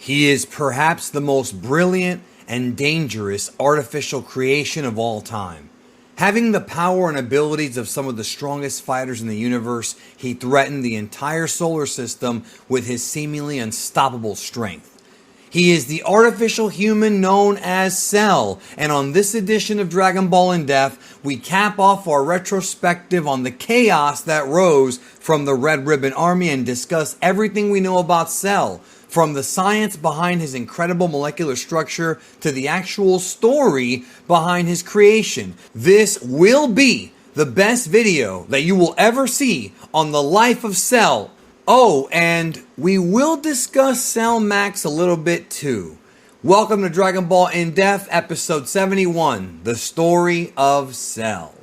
He is perhaps the most brilliant and dangerous artificial creation of all time. Having the power and abilities of some of the strongest fighters in the universe, he threatened the entire solar system with his seemingly unstoppable strength. He is the artificial human known as Cell, and on this edition of Dragon Ball in Depth, we cap off our retrospective on the chaos that rose from the Red Ribbon Army and discuss everything we know about Cell, from the science behind his incredible molecular structure to the actual story behind his creation. This will be the best video that you will ever see on the life of Cell. Oh, and we will discuss Cell Max a little bit too. Welcome to Dragon Ball in Depth, episode 71, The Story of Cell.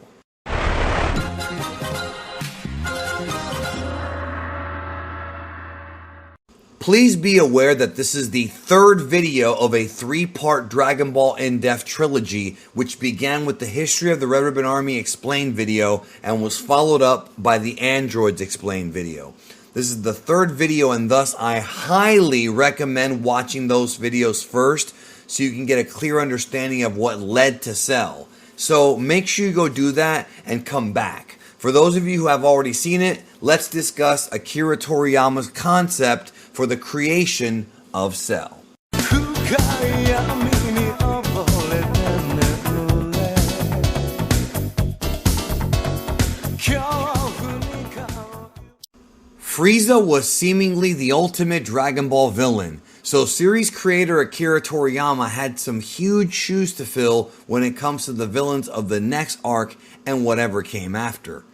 Please be aware that this is the third video of a three-part Dragon Ball in-depth trilogy, which began with the History of the Red Ribbon Army Explained video and was followed up by the Androids Explained video. This is the third video, and thus I highly recommend watching those videos first so you can get a clear understanding of what led to Cell. So make sure you go do that and come back. For those of you who have already seen it, let's discuss Akira Toriyama's concept for the creation of Cell. Frieza was seemingly the ultimate Dragon Ball villain, so series creator Akira Toriyama had some huge shoes to fill when it comes to the villains of the next arc and whatever came after.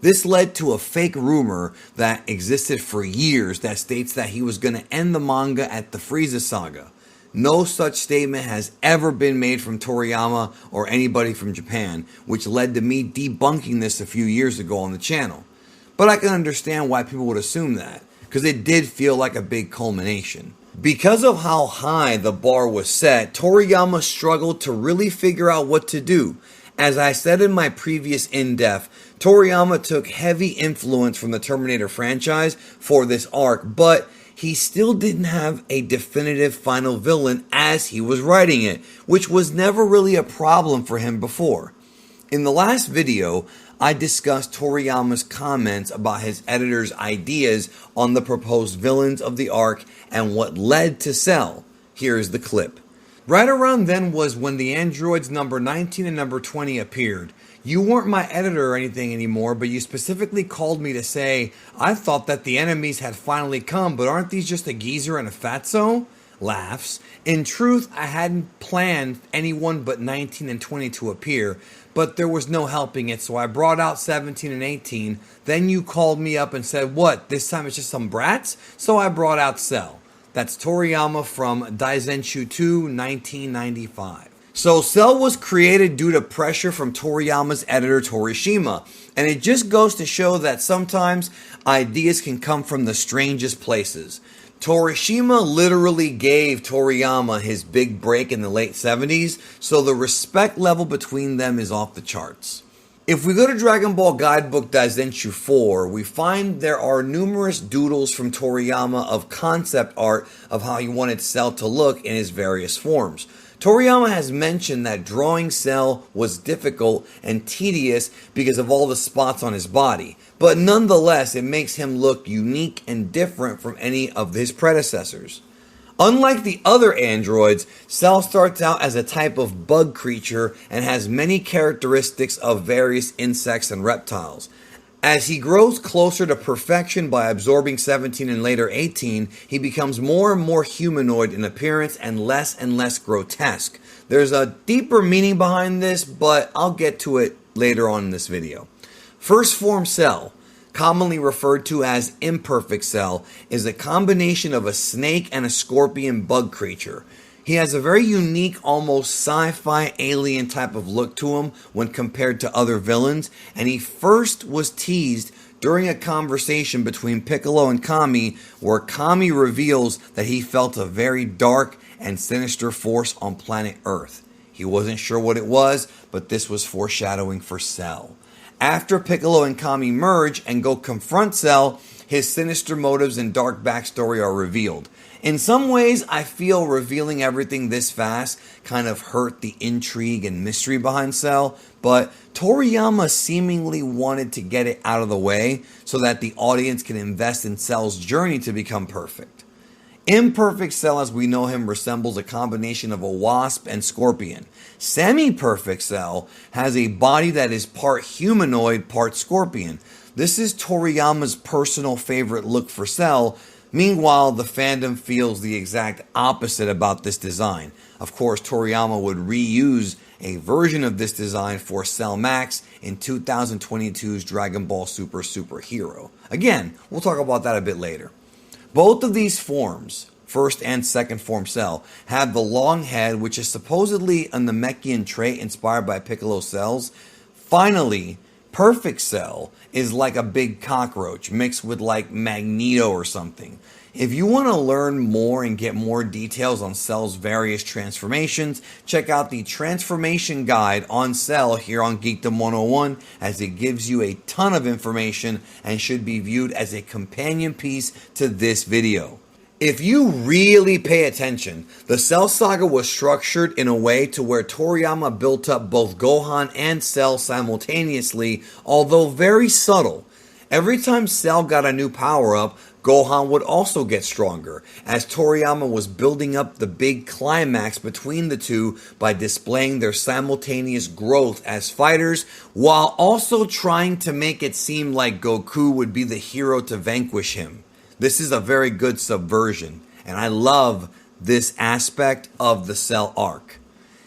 This led to a fake rumor that existed for years that states that he was going to end the manga at the Frieza saga. No such statement has ever been made from Toriyama or anybody from Japan, which led to me debunking this a few years ago on the channel. But I can understand why people would assume that, because it did feel like a big culmination. Because of how high the bar was set, Toriyama struggled to really figure out what to do. As I said in my previous in-depth, Toriyama took heavy influence from the Terminator franchise for this arc, but he still didn't have a definitive final villain as he was writing it, which was never really a problem for him before. In the last video, I discussed Toriyama's comments about his editor's ideas on the proposed villains of the arc and what led to Cell. Here's the clip. Right around then was when the androids number 19 and number 20 appeared. You weren't my editor or anything anymore, but you specifically called me to say, I thought that the enemies had finally come, but aren't these just a geezer and a fatso? Laughs. In truth, I hadn't planned anyone but 19 and 20 to appear, but there was no helping it, so I brought out 17 and 18. Then you called me up and said, what, this time it's just some brats? So I brought out Cell. That's Toriyama from Daizenshu 2, 1995. So Cell was created due to pressure from Toriyama's editor Torishima, and it just goes to show that sometimes ideas can come from the strangest places. Torishima literally gave Toriyama his big break in the late 70s, so the respect level between them is off the charts. If we go to Dragon Ball Guidebook Daizenshu 4, we find there are numerous doodles from Toriyama of concept art of how he wanted Cell to look in his various forms. Toriyama has mentioned that drawing Cell was difficult and tedious because of all the spots on his body, but nonetheless it makes him look unique and different from any of his predecessors. Unlike the other androids, Cell starts out as a type of bug creature and has many characteristics of various insects and reptiles. As he grows closer to perfection by absorbing 17 and later 18, he becomes more and more humanoid in appearance and less grotesque. There's a deeper meaning behind this, but I'll get to it later on in this video. First form Cell, commonly referred to as imperfect Cell, is a combination of a snake and a scorpion bug creature. He has a very unique, almost sci-fi alien type of look to him when compared to other villains, and he first was teased during a conversation between Piccolo and Kami, where Kami reveals that he felt a very dark and sinister force on planet Earth. He wasn't sure what it was, but this was foreshadowing for Cell. After Piccolo and Kami merge and go confront Cell, his sinister motives and dark backstory are revealed. In some ways, I feel revealing everything this fast kind of hurt the intrigue and mystery behind Cell, but Toriyama seemingly wanted to get it out of the way so that the audience can invest in Cell's journey to become perfect. Imperfect Cell, as we know him, resembles a combination of a wasp and scorpion. Semi-perfect Cell has a body that is part humanoid, part scorpion. This is Toriyama's personal favorite look for Cell. Meanwhile, the fandom feels the exact opposite about this design. Of course, Toriyama would reuse a version of this design for Cell Max in 2022's Dragon Ball Super Hero. Again, we'll talk about that a bit later. Both of these forms, first and second form Cell, have the long head, which is supposedly a Namekian trait inspired by Piccolo Cell's. Finally, Perfect Cell is like a big cockroach mixed with like Magneto or something. If you want to learn more and get more details on Cell's various transformations, check out the transformation guide on Cell here on Geekdom 101, as it gives you a ton of information and should be viewed as a companion piece to this video. If you really pay attention, the Cell saga was structured in a way to where Toriyama built up both Gohan and Cell simultaneously, although very subtle. Every time Cell got a new power-up, Gohan would also get stronger, as Toriyama was building up the big climax between the two by displaying their simultaneous growth as fighters, while also trying to make it seem like Goku would be the hero to vanquish him. This is a very good subversion, and I love this aspect of the Cell arc.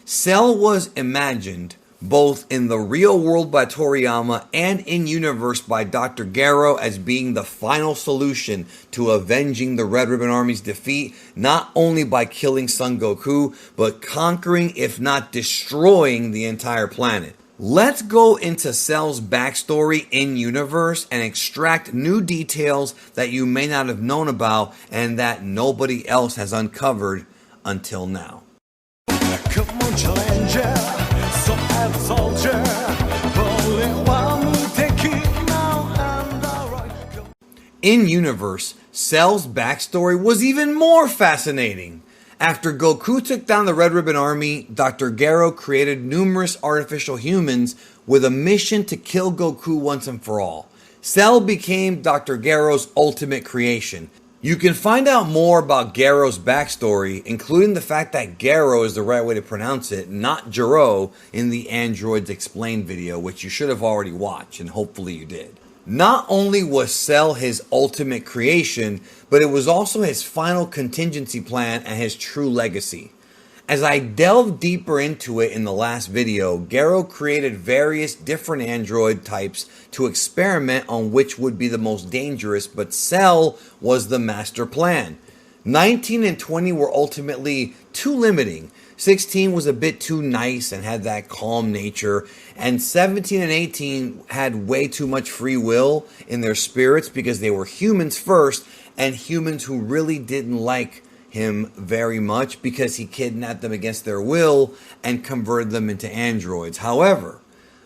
Cell was imagined both in the real world by Toriyama and in universe by Dr. Gero as being the final solution to avenging the Red Ribbon Army's defeat, not only by killing Son Goku, but conquering, if not destroying, the entire planet. Let's go into Cell's backstory in universe and extract new details that you may not have known about and that nobody else has uncovered until now. Come on, challenger, so have a soldier, only one take now and in universe, Cell's backstory was even more fascinating. After Goku took down the Red Ribbon Army, Dr. Gero created numerous artificial humans with a mission to kill Goku once and for all. Cell became Dr. Gero's ultimate creation. You can find out more about Gero's backstory, including the fact that Gero is the right way to pronounce it, not Gero, in the Androids Explained video, which you should have already watched, and hopefully you did. Not only was Cell his ultimate creation, but it was also his final contingency plan and his true legacy. As I delved deeper into it in the last video, Gero created various different android types to experiment on which would be the most dangerous, but Cell was the master plan. 19 and 20 were ultimately too limiting. 16 was a bit too nice and had that calm nature, and 17 and 18 had way too much free will in their spirits because they were humans first, and humans who really didn't like him very much because he kidnapped them against their will and converted them into androids. However,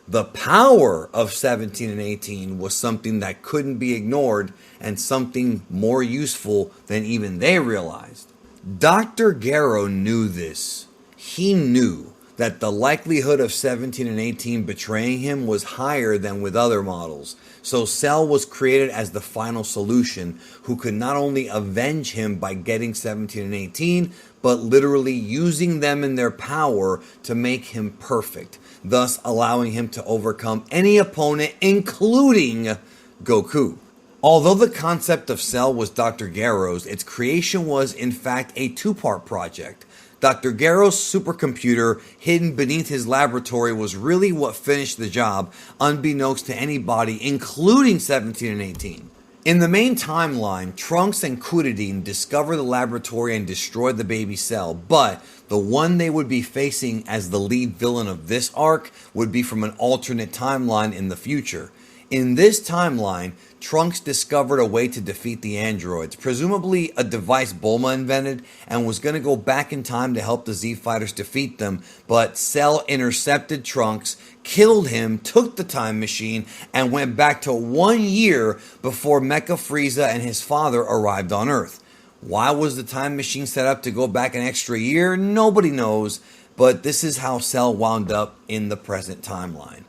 the power of 17 and 18 was something that couldn't be ignored and something more useful than even they realized. Dr. Gero knew this. He knew that the likelihood of 17 and 18 betraying him was higher than with other models. So Cell was created as the final solution, who could not only avenge him by getting 17 and 18, but literally using them in their power to make him perfect, thus allowing him to overcome any opponent, including Goku. Although the concept of Cell was Dr. Gero's, its creation was in fact a two-part project. Dr. Gero's supercomputer hidden beneath his laboratory was really what finished the job, unbeknownst to anybody, including 17 and 18. In the main timeline, Trunks and Kudadin discover the laboratory and destroy the baby Cell, but the one they would be facing as the lead villain of this arc would be from an alternate timeline in the future. In this timeline, Trunks discovered a way to defeat the androids, presumably a device Bulma invented, and was going to go back in time to help the Z Fighters defeat them, but Cell intercepted Trunks, killed him, took the time machine, and went back to 1 year before Mecha Frieza and his father arrived on Earth. Why was the time machine set up to go back an extra year? Nobody knows, but this is how Cell wound up in the present timeline.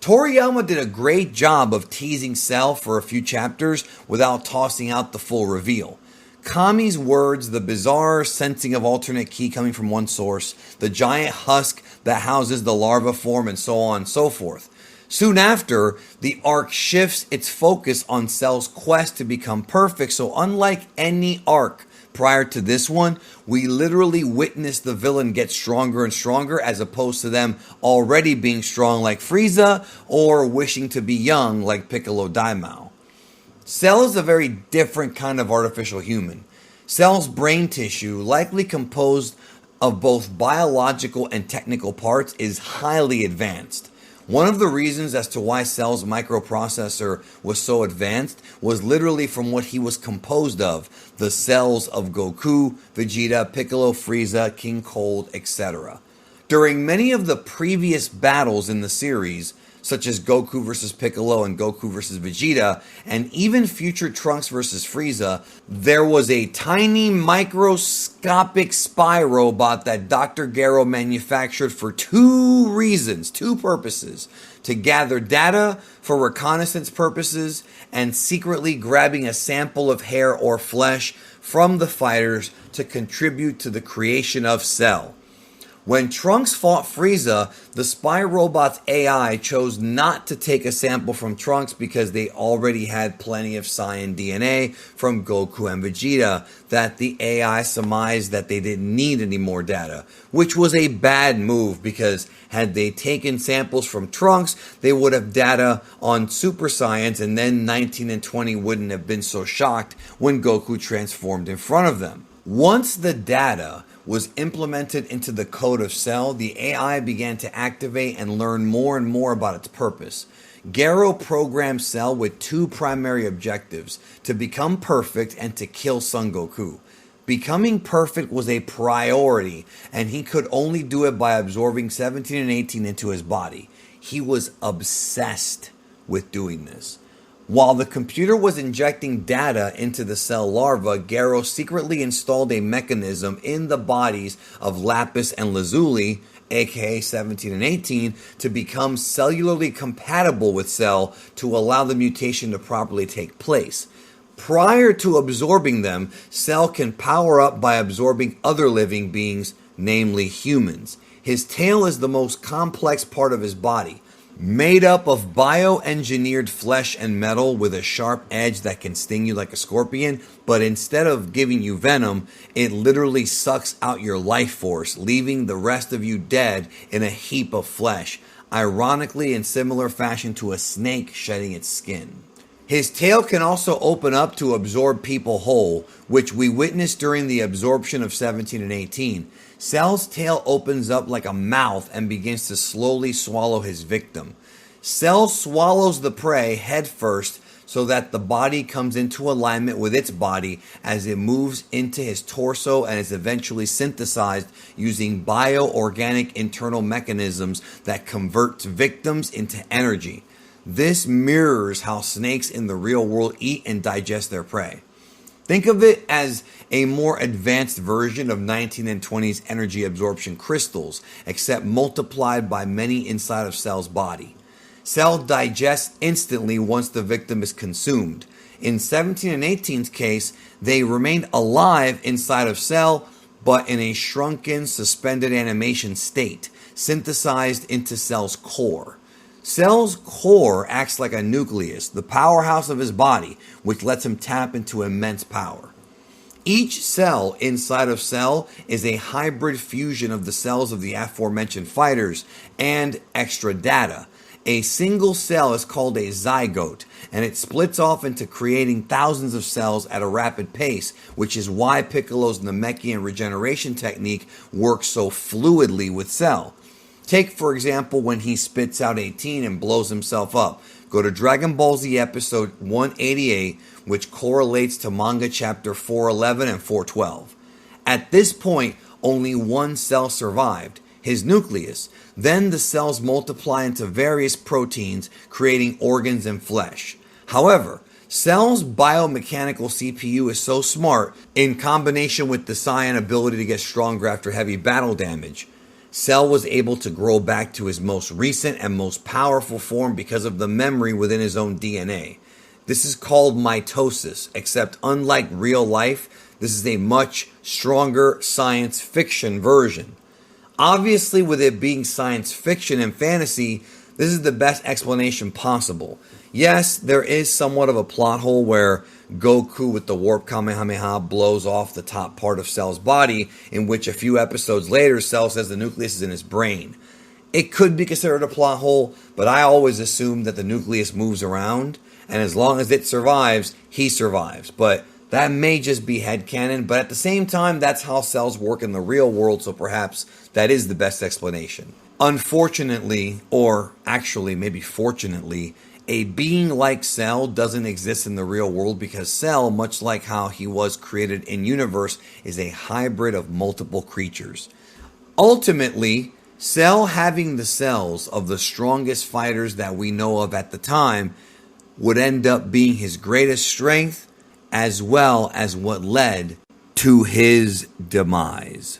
Toriyama did a great job of teasing Cell for a few chapters without tossing out the full reveal. Kami's words, the bizarre sensing of alternate ki coming from one source, the giant husk that houses the larva form, and so on and so forth. Soon after, the arc shifts its focus on Cell's quest to become perfect, so unlike any arc prior to this one, we literally witness the villain get stronger and stronger as opposed to them already being strong like Frieza or wishing to be young like Piccolo Daimao. Cell is a very different kind of artificial human. Cell's brain tissue, likely composed of both biological and technical parts, is highly advanced. One of the reasons as to why Cell's microprocessor was so advanced was literally from what he was composed of, the cells of Goku, Vegeta, Piccolo, Frieza, King Cold, etc. During many of the previous battles in the series, such as Goku vs. Piccolo and Goku vs. Vegeta, and even future Trunks vs. Frieza, there was a tiny microscopic spy robot that Dr. Gero manufactured for two purposes: to gather data for reconnaissance purposes and secretly grabbing a sample of hair or flesh from the fighters to contribute to the creation of Cell. When Trunks fought Frieza, the spy robot's AI chose not to take a sample from Trunks because they already had plenty of Saiyan DNA from Goku and Vegeta that the AI surmised that they didn't need any more data, which was a bad move because had they taken samples from Trunks, they would have data on Super Saiyans, and then 19 and 20 wouldn't have been so shocked when Goku transformed in front of them. Once the data was implemented into the code of Cell, the AI began to activate and learn more and more about its purpose. Gero programmed Cell with two primary objectives: to become perfect and to kill Son Goku. Becoming perfect was a priority, and he could only do it by absorbing 17 and 18 into his body. He was obsessed with doing this. While the computer was injecting data into the Cell larva, Gero secretly installed a mechanism in the bodies of Lapis and Lazuli, aka 17 and 18, to become cellularly compatible with Cell to allow the mutation to properly take place. Prior to absorbing them, Cell can power up by absorbing other living beings, namely humans. His tail is the most complex part of his body, made up of bioengineered flesh and metal with a sharp edge that can sting you like a scorpion, but instead of giving you venom, it literally sucks out your life force, leaving the rest of you dead in a heap of flesh, ironically in similar fashion to a snake shedding its skin. His tail can also open up to absorb people whole, which we witnessed during the absorption of 17 and 18. Cell's tail opens up like a mouth and begins to slowly swallow his victim. Cell swallows the prey head first so that the body comes into alignment with its body as it moves into his torso and is eventually synthesized using bioorganic internal mechanisms that converts victims into energy. This mirrors how snakes in the real world eat and digest their prey. Think of it as a more advanced version of 19 and 20's energy absorption crystals, except multiplied by many inside of Cell's body. Cell digests instantly once the victim is consumed. In 17 and 18's case, they remained alive inside of Cell, but in a shrunken, suspended animation state, synthesized into Cell's core. Cell's core acts like a nucleus, the powerhouse of his body, which lets him tap into immense power. Each cell inside of Cell is a hybrid fusion of the cells of the aforementioned fighters and extra data. A single cell is called a zygote, and it splits off into creating thousands of cells at a rapid pace, which is why Piccolo's Namekian regeneration technique works so fluidly with Cell. Take, for example, when he spits out 18 and blows himself up. go to Dragon Ball Z episode 188, which correlates to manga chapter 411 and 412. At this point, only one cell survived, his nucleus. Then the cells multiply into various proteins, creating organs and flesh. However, Cell's biomechanical CPU is so smart, in combination with the Saiyan ability to get stronger after heavy battle damage, Cell was able to grow back to his most recent and most powerful form because of the memory within his own DNA. This is called mitosis, except unlike real life, this is a much stronger science fiction version. Obviously, with it being science fiction and fantasy, this is the best explanation possible. Yes, there is somewhat of a plot hole where Goku with the Warp Kamehameha blows off the top part of Cell's body, in which a few episodes later Cell says the nucleus is in his brain. It could be considered a plot hole, but I always assume that the nucleus moves around, and as long as it survives, he survives. But that may just be headcanon, but at the same time, that's how cells work in the real world, so perhaps that is the best explanation. Unfortunately, or actually maybe fortunately, a being like Cell doesn't exist in the real world because Cell, much like how he was created in universe, is a hybrid of multiple creatures. Ultimately, Cell having the cells of the strongest fighters that we know of at the time would end up being his greatest strength, as well as what led to his demise.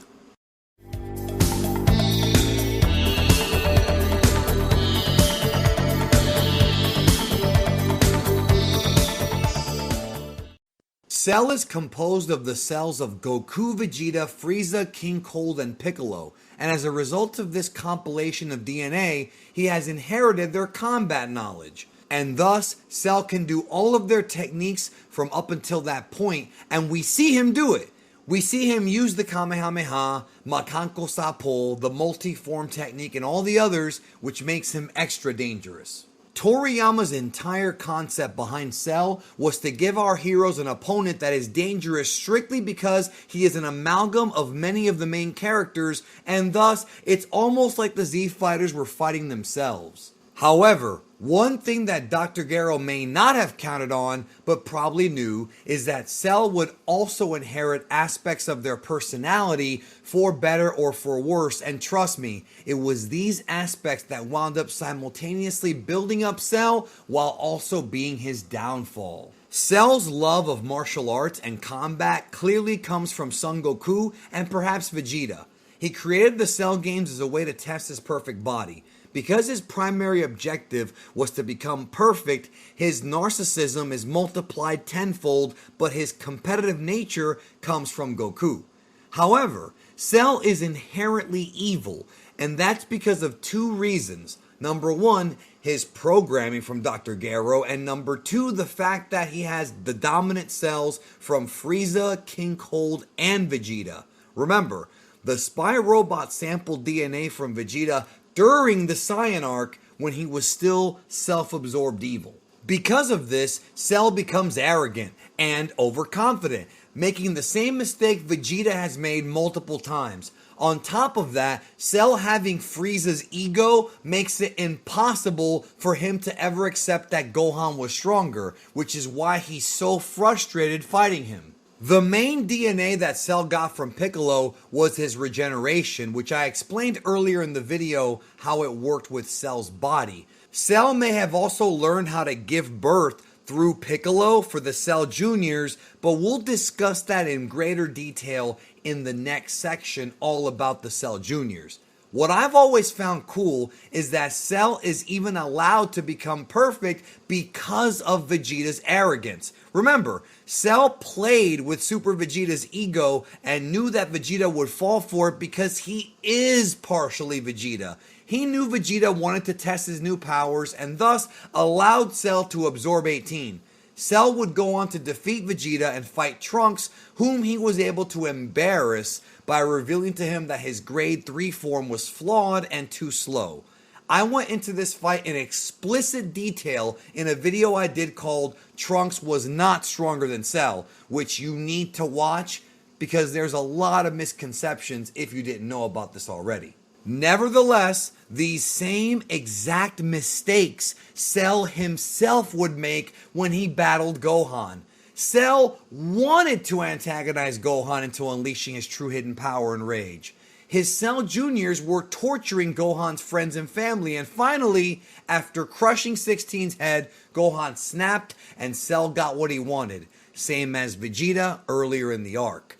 Cell is composed of the cells of Goku, Vegeta, Frieza, King Cold, and Piccolo, and as a result of this compilation of DNA, he has inherited their combat knowledge. And thus, Cell can do all of their techniques from up until that point, and we see him do it. We see him use the Kamehameha, Makanko Sapol, the multi-form technique, and all the others, which makes him extra dangerous. Toriyama's entire concept behind Cell was to give our heroes an opponent that is dangerous strictly because he is an amalgam of many of the main characters, and thus it's almost like the Z fighters were fighting themselves. However, one thing that Dr. Gero may not have counted on, but probably knew, is that Cell would also inherit aspects of their personality, for better or for worse, and trust me, it was these aspects that wound up simultaneously building up Cell while also being his downfall. Cell's love of martial arts and combat clearly comes from Son Goku and perhaps Vegeta. He created the Cell games as a way to test his perfect body. Because his primary objective was to become perfect, his narcissism is multiplied tenfold, but his competitive nature comes from Goku. However, Cell is inherently evil, and that's because of two reasons. Number one, his programming from Dr. Gero, and number two, the fact that he has the dominant cells from Frieza, King Cold, and Vegeta. Remember, the spy robot sampled DNA from Vegeta during the Saiyan arc when he was still self-absorbed evil. Because of this, Cell becomes arrogant and overconfident, making the same mistake Vegeta has made multiple times. On top of that, Cell having Frieza's ego makes it impossible for him to ever accept that Gohan was stronger, which is why he's so frustrated fighting him. The main DNA that Cell got from Piccolo was his regeneration, which I explained earlier in the video how it worked with Cell's body. Cell may have also learned how to give birth through Piccolo for the Cell Juniors, but we'll discuss that in greater detail in the next section all about the Cell Juniors. What I've always found cool is that Cell is even allowed to become perfect because of Vegeta's arrogance. Remember, Cell played with Super Vegeta's ego and knew that Vegeta would fall for it because he is partially Vegeta. He knew Vegeta wanted to test his new powers and thus allowed Cell to absorb 18. Cell would go on to defeat Vegeta and fight Trunks, whom he was able to embarrass by revealing to him that his grade 3 form was flawed and too slow. I went into this fight in explicit detail in a video I did called Trunks Was Not Stronger Than Cell, which you need to watch because there's a lot of misconceptions if you didn't know about this already. Nevertheless, these same exact mistakes Cell himself would make when he battled Gohan. Cell wanted to antagonize Gohan into unleashing his true hidden power and rage. His Cell Juniors were torturing Gohan's friends and family, and finally, after crushing 16's head, Gohan snapped and Cell got what he wanted, same as Vegeta earlier in the arc.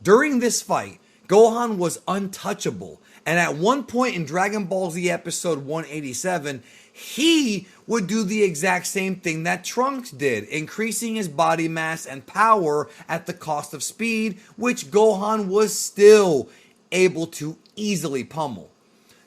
During this fight, Gohan was untouchable, and at one point in Dragon Ball Z episode 187, he would do the exact same thing that Trunks did, increasing his body mass and power at the cost of speed, which Gohan was still able to easily pummel.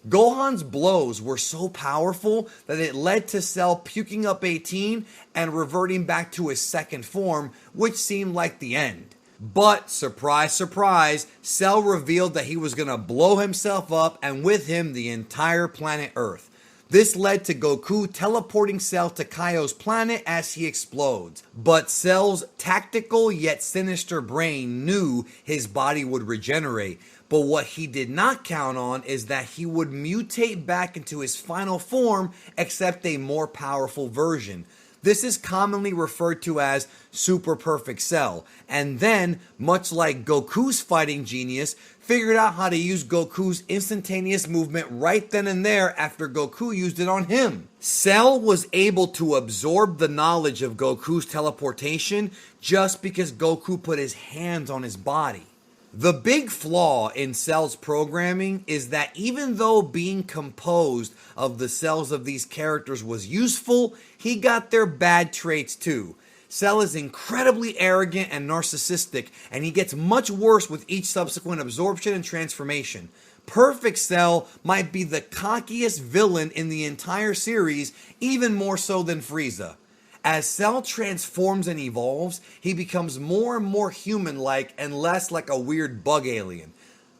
Gohan's blows were so powerful that it led to Cell puking up 18 and reverting back to his second form, which seemed like the end. But, surprise, surprise, Cell revealed that he was going to blow himself up and with him the entire planet Earth. This led to Goku teleporting Cell to Kaio's planet as he explodes. But Cell's tactical yet sinister brain knew his body would regenerate. But what he did not count on is that he would mutate back into his final form, except a more powerful version. This is commonly referred to as Super Perfect Cell, and then, much like Goku's fighting genius, figured out how to use Goku's instantaneous movement right then and there after Goku used it on him. Cell was able to absorb the knowledge of Goku's teleportation just because Goku put his hands on his body. The big flaw in Cell's programming is that even though being composed of the cells of these characters was useful, he got their bad traits too. Cell is incredibly arrogant and narcissistic, and he gets much worse with each subsequent absorption and transformation. Perfect Cell might be the cockiest villain in the entire series, even more so than Frieza. As Cell transforms and evolves, he becomes more and more human-like and less like a weird bug alien.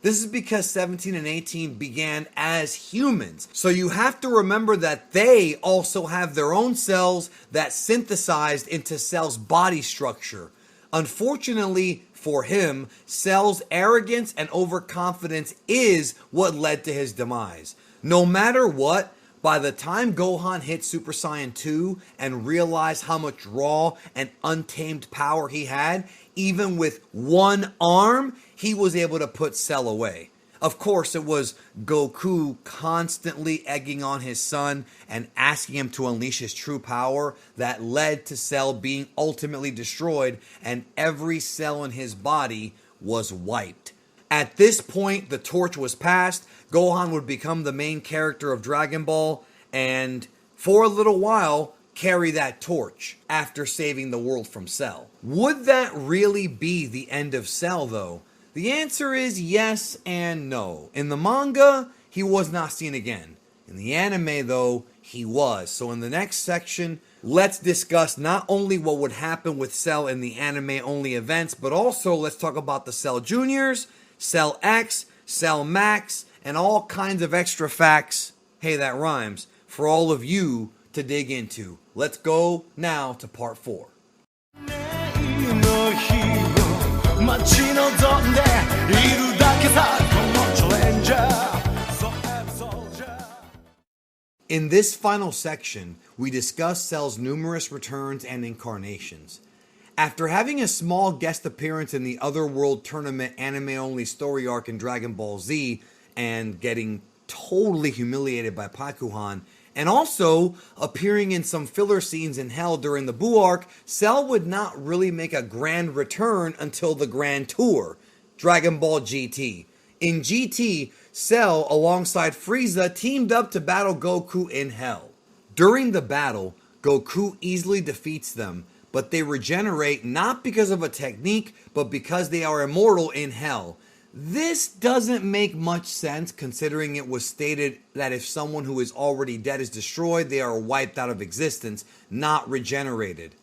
This is because 17 and 18 began as humans, so you have to remember that they also have their own cells that synthesized into Cell's body structure. Unfortunately for him, Cell's arrogance and overconfidence is what led to his demise. No matter what, by the time Gohan hit Super Saiyan 2 and realized how much raw and untamed power he had, even with one arm, he was able to put Cell away. Of course, it was Goku constantly egging on his son and asking him to unleash his true power that led to Cell being ultimately destroyed, and every cell in his body was wiped. At this point, the torch was passed. Gohan would become the main character of Dragon Ball and, for a little while, carry that torch after saving the world from Cell. Would that really be the end of Cell, though? The answer is yes and no. In the manga, he was not seen again. In the anime, though, he was. So in the next section, let's discuss not only what would happen with Cell in the anime-only events, but also let's talk about the Cell Juniors, Cell X, Cell Max, and all kinds of extra facts, hey that rhymes, for all of you to dig into. Let's go now to part 4. In this final section, we discuss Cell's numerous returns and incarnations. After having a small guest appearance in the Otherworld Tournament anime-only story arc in Dragon Ball Z and getting totally humiliated by Pakuhan, and also appearing in some filler scenes in Hell during the Buu arc, Cell would not really make a grand return until the Grand Tour, Dragon Ball GT. In GT, Cell, alongside Frieza, teamed up to battle Goku in Hell. During the battle, Goku easily defeats them, but they regenerate not because of a technique, but because they are immortal in Hell. This doesn't make much sense considering it was stated that if someone who is already dead is destroyed, they are wiped out of existence, not regenerated.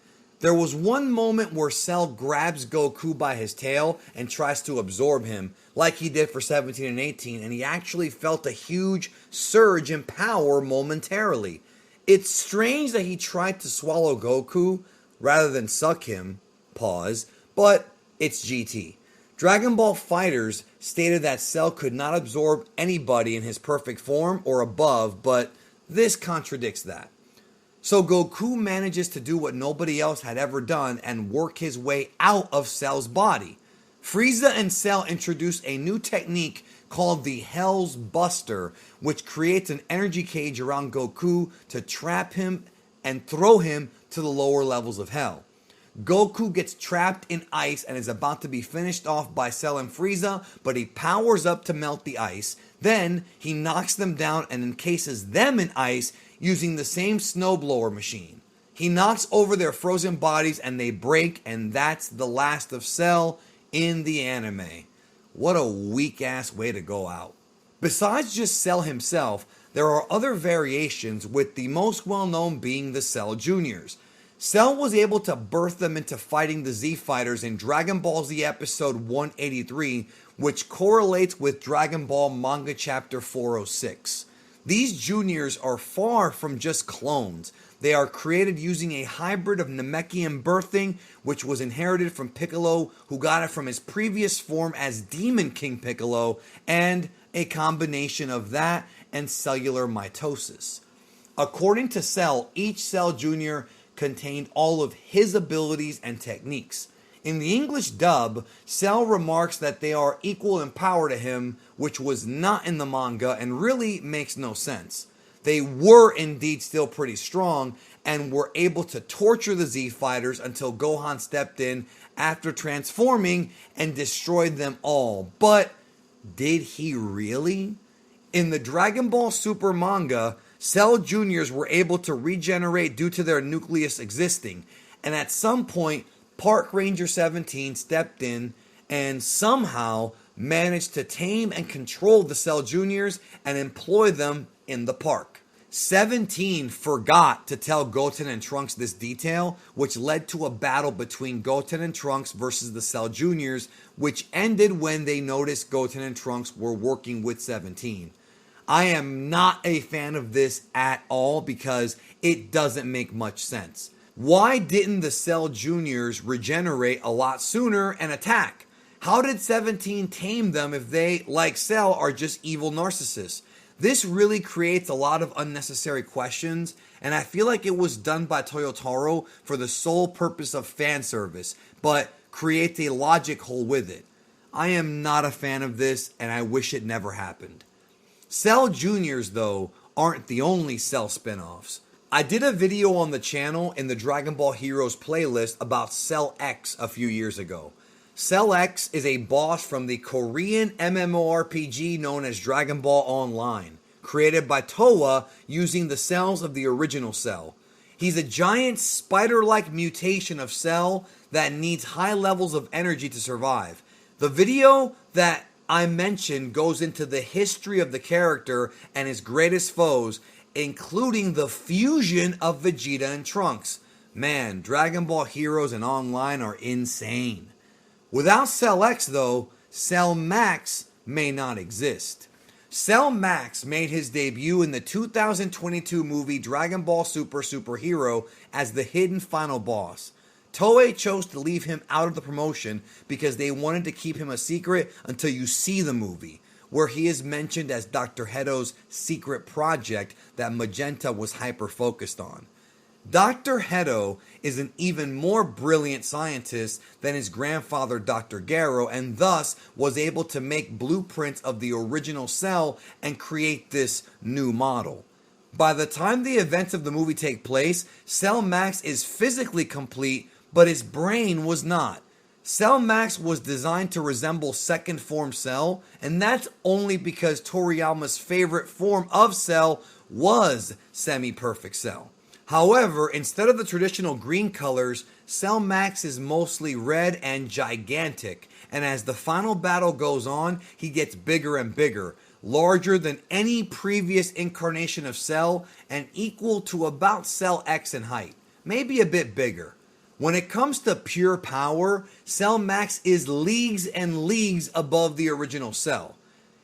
There was one moment where Cell grabs Goku by his tail and tries to absorb him, like he did for 17 and 18, and he actually felt a huge surge in power momentarily. It's strange that he tried to swallow Goku rather than suck him, pause, but it's GT. Dragon Ball FighterZ stated that Cell could not absorb anybody in his perfect form or above, but this contradicts that. So Goku manages to do what nobody else had ever done and work his way out of Cell's body. Frieza and Cell introduce a new technique called the Hell's Buster, which creates an energy cage around Goku to trap him and throw him to the lower levels of Hell. Goku gets trapped in ice and is about to be finished off by Cell and Frieza, but he powers up to melt the ice. Then he knocks them down and encases them in ice using the same snowblower machine. He knocks over their frozen bodies and they break, and that's the last of Cell in the anime. What a weak ass way to go out. Besides just Cell himself, there are other variations, with the most well known being the Cell Juniors. Cell was able to birth them into fighting the Z Fighters in Dragon Ball Z episode 183, which correlates with Dragon Ball manga chapter 406. These juniors are far from just clones. They are created using a hybrid of Namekian birthing, which was inherited from Piccolo, who got it from his previous form as Demon King Piccolo, and a combination of that and cellular mitosis. According to Cell, each Cell Junior contained all of his abilities and techniques. In the English dub, Cell remarks that they are equal in power to him, which was not in the manga and really makes no sense. They were indeed still pretty strong and were able to torture the Z Fighters until Gohan stepped in after transforming and destroyed them all. But did he really? In the Dragon Ball Super manga, Cell Juniors were able to regenerate due to their nucleus existing, and at some point, Park Ranger 17 stepped in and somehow managed to tame and control the Cell Juniors and employ them in the park. 17 forgot to tell Goten and Trunks this detail, which led to a battle between Goten and Trunks versus the Cell Juniors, which ended when they noticed Goten and Trunks were working with 17. I am not a fan of this at all because it doesn't make much sense. Why didn't the Cell Juniors regenerate a lot sooner and attack? How did 17 tame them if they, like Cell, are just evil narcissists? This really creates a lot of unnecessary questions, and I feel like it was done by Toyotaro for the sole purpose of fan service, but creates a logic hole with it. I am not a fan of this, and I wish it never happened. Cell Juniors, though, aren't the only Cell spinoffs. I did a video on the channel in the Dragon Ball Heroes playlist about Cell X a few years ago. Cell X is a boss from the Korean MMORPG known as Dragon Ball Online, created by Towa using the cells of the original Cell. He's a giant spider-like mutation of Cell that needs high levels of energy to survive. The video that I mentioned goes into the history of the character and his greatest foes, including the fusion of Vegeta and Trunks. Man, Dragon Ball Heroes and Online are insane. Without Cell X, though, Cell Max may not exist. Cell Max made his debut in the 2022 movie Dragon Ball Super Superhero as the hidden final boss. Toei chose to leave him out of the promotion because they wanted to keep him a secret until you see the movie, where he is mentioned as Dr. Heto's secret project that Magenta was hyper-focused on. Dr. Heto is an even more brilliant scientist than his grandfather Dr. Garo, and thus was able to make blueprints of the original Cell and create this new model. By the time the events of the movie take place, Cell Max is physically complete, but his brain was not. Cell Max was designed to resemble second form Cell, and that's only because Toriyama's favorite form of Cell was semi-perfect Cell. However, instead of the traditional green colors, Cell Max is mostly red and gigantic, and as the final battle goes on, he gets bigger and bigger, larger than any previous incarnation of Cell, and equal to about Cell X in height, maybe a bit bigger. When it comes to pure power, Cell Max is leagues and leagues above the original Cell.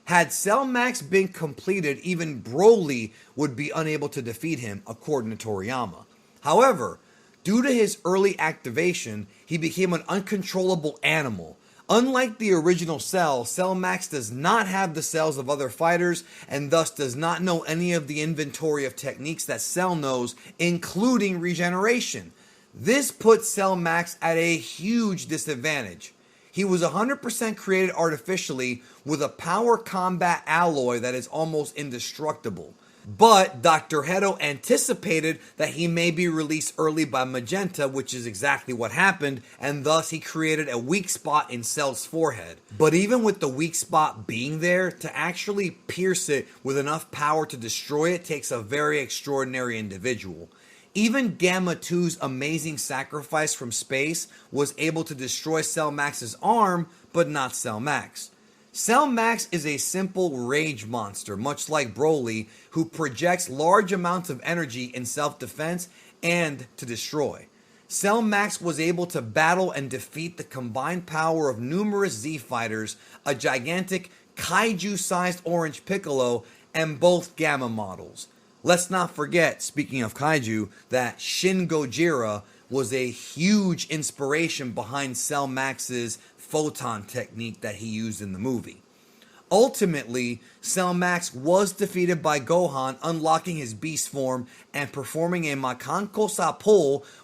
Had Cell Max been completed, even Broly would be unable to defeat him, according to Toriyama. However, due to his early activation, he became an uncontrollable animal, Unlike the original Cell, Cell Max does not have the cells of other fighters and thus does not know any of the inventory of techniques that Cell knows, including regeneration. This puts Cell Max at a huge disadvantage. He was 100% created artificially with a power combat alloy that is almost indestructible. But Dr. Hedo anticipated that he may be released early by Magenta, which is exactly what happened, and thus he created a weak spot in Cell's forehead. But even with the weak spot being there, to actually pierce it with enough power to destroy it takes a very extraordinary individual. Even Gamma 2's amazing sacrifice from space was able to destroy Cell Max's arm, but not Cell Max. Cell Max is a simple rage monster, much like Broly, who projects large amounts of energy in self-defense and to destroy. Cell Max was able to battle and defeat the combined power of numerous Z fighters, a gigantic kaiju-sized orange Piccolo, and both Gamma models. Let's not forget, speaking of kaiju, that Shin Gojira was a huge inspiration behind Cell Max's photon technique that he used in the movie. Ultimately, Cell Max was defeated by Gohan, unlocking his beast form and performing a Makanko Sa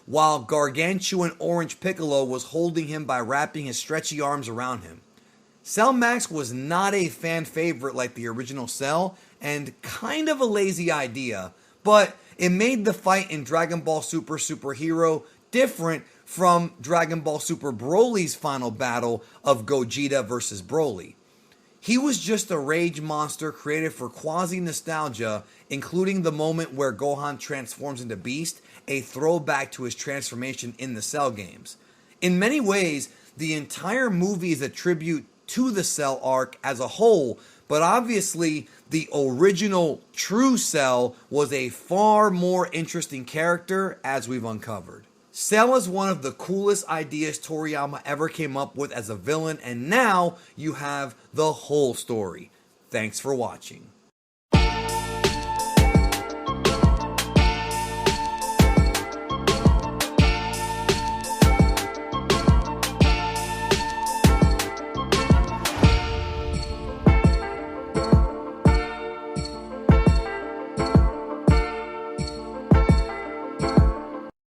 while gargantuan Orange Piccolo was holding him by wrapping his stretchy arms around him. Cell Max was not a fan favorite like the original Cell, and kind of a lazy idea, but it made the fight in Dragon Ball Super Superhero different from Dragon Ball Super Broly's final battle of Gogeta versus Broly. He was just a rage monster created for quasi-nostalgia, including the moment where Gohan transforms into Beast, a throwback to his transformation in the Cell games. In many ways, the entire movie is a tribute to the Cell arc as a whole, but obviously the original true Cell was a far more interesting character, as we've uncovered. Cell is one of the coolest ideas Toriyama ever came up with as a villain, and now you have the whole story. Thanks for watching.